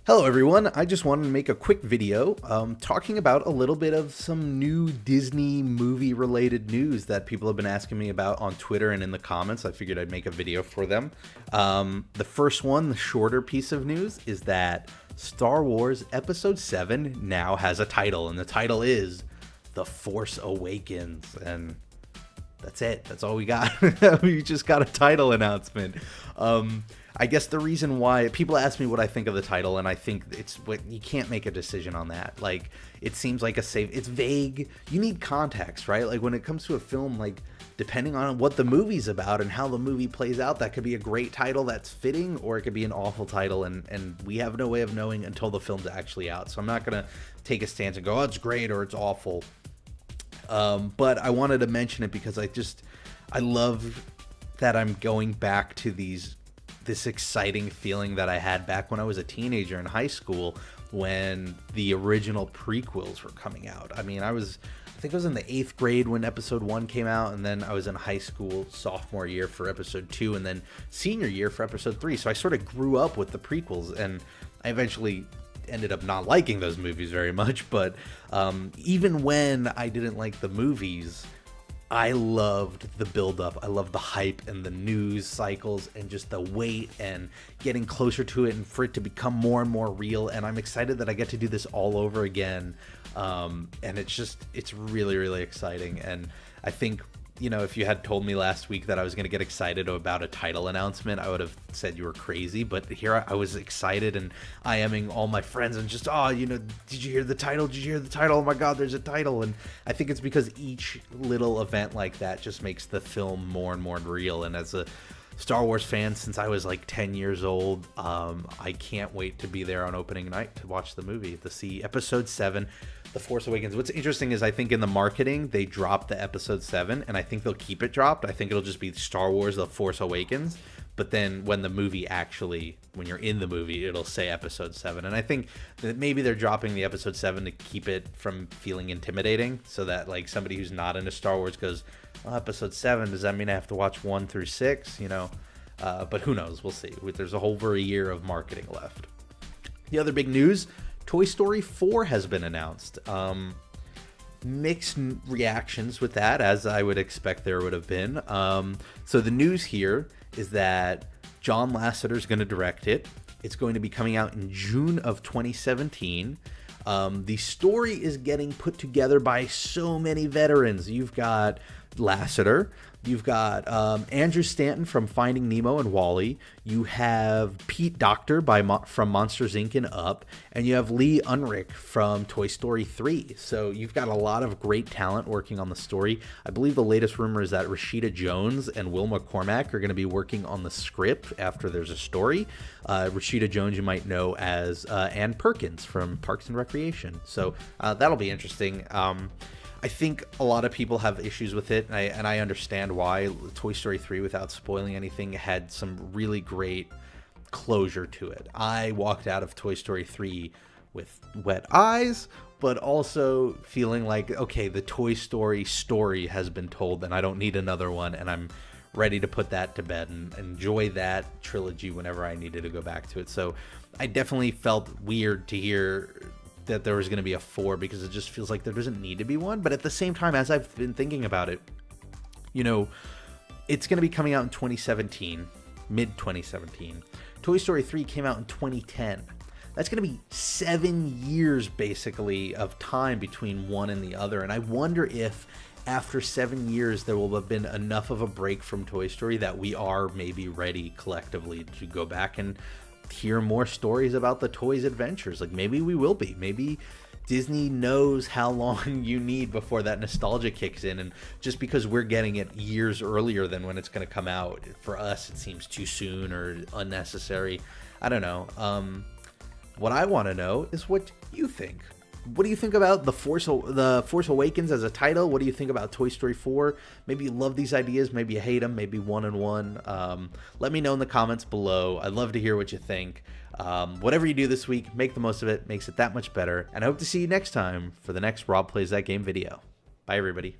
Hello everyone, I just wanted to make a quick video talking about a little bit of some new Disney movie related news that people have been asking me about on Twitter and in the comments. I figured I'd make a video for them. The first one, the shorter piece of news, is that Star Wars Episode 7 now has a title, and the title is The Force Awakens, and that's it. That's all we got. We just got a title announcement. I guess the reason why people ask me what I think of the title, and I think it's what you can't make a decision on that. Like, it seems like it's vague. You need context, right? Like when it comes to a film, like depending on what the movie's about and how the movie plays out, that could be a great title that's fitting, or it could be an awful title, and we have no way of knowing until the film's actually out. So I'm not gonna take a stance and go, oh, it's great or it's awful. But I wanted to mention it because I love that I'm going back to this exciting feeling that I had back when I was a teenager in high school when the original prequels were coming out. I mean, I think I was in the 8th grade when episode 1 came out, and then I was in high school sophomore year for episode 2, and then senior year for episode 3. So I sort of grew up with the prequels, and I eventually ended up not liking those movies very much. But even when I didn't like the movies, I loved the build-up. I loved the hype and the news cycles and just the wait and getting closer to it and for it to become more and more real. And I'm excited that I get to do this all over again. And it's really, really exciting. And I think, you know, if you had told me last week that I was going to get excited about a title announcement, I would have said you were crazy. But here I was excited and IMing all my friends and just, oh, you know, did you hear the title? Did you hear the title? Oh my God, there's a title. And I think it's because each little event like that just makes the film more and more real. And as a Star Wars fan since I was like 10 years old, I can't wait to be there on opening night to watch the movie, to see Episode 7, The Force Awakens. What's interesting is I think in the marketing, they dropped the Episode 7, and I think they'll keep it dropped. I think it'll just be Star Wars, The Force Awakens. But then when the movie when you're in the movie, it'll say Episode 7. And I think that maybe they're dropping the Episode 7 to keep it from feeling intimidating, so that like somebody who's not into Star Wars goes, oh, Episode 7, does that mean I have to watch 1 through 6? You know, but who knows? We'll see. There's over a year of marketing left. The other big news, Toy Story 4 has been announced. Mixed reactions with that, as I would expect there would have been. So the news here is that John Lasseter is going to direct it. It's going to be coming out in June of 2017. The story is getting put together by so many veterans. You've got Lasseter, you've got Andrew Stanton from Finding Nemo and Wall-E, you have Pete Docter from Monsters Inc. and Up, and you have Lee Unruh from Toy Story 3. So you've got a lot of great talent working on the story. I believe the latest rumor is that Rashida Jones and Will McCormack are going to be working on the script after there's a story. Rashida Jones you might know as Ann Perkins from Parks and Recreation. So that'll be interesting. I think a lot of people have issues with it, and I understand why. Toy Story 3, without spoiling anything, had some really great closure to it. I walked out of Toy Story 3 with wet eyes, but also feeling like, okay, the Toy Story story has been told, and I don't need another one, and I'm ready to put that to bed and enjoy that trilogy whenever I needed to go back to it. So I definitely felt weird to hear that there was going to be a 4, because it just feels like there doesn't need to be one. But at the same time, as I've been thinking about it, you know, it's going to be coming out in 2017, mid-2017. Toy Story 3 came out in 2010. That's going to be 7 years, basically, of time between one and the other. And I wonder if after 7 years, there will have been enough of a break from Toy Story that we are maybe ready collectively to go back and hear more stories about the toys' adventures. Like, maybe we will be. Maybe Disney knows how long you need before that nostalgia kicks in, and just because we're getting it years earlier than when it's going to come out, for us it seems too soon or unnecessary. I don't know. What I want to know is what you think. What do you think about the Force Awakens as a title? What do you think about Toy Story 4? Maybe you love these ideas, maybe you hate them, maybe 1 and 1. Let me know in the comments below. I'd love to hear what you think. Whatever you do this week, make the most of it. Makes it that much better. And I hope to see you next time for the next Rob Plays That Game video. Bye, everybody.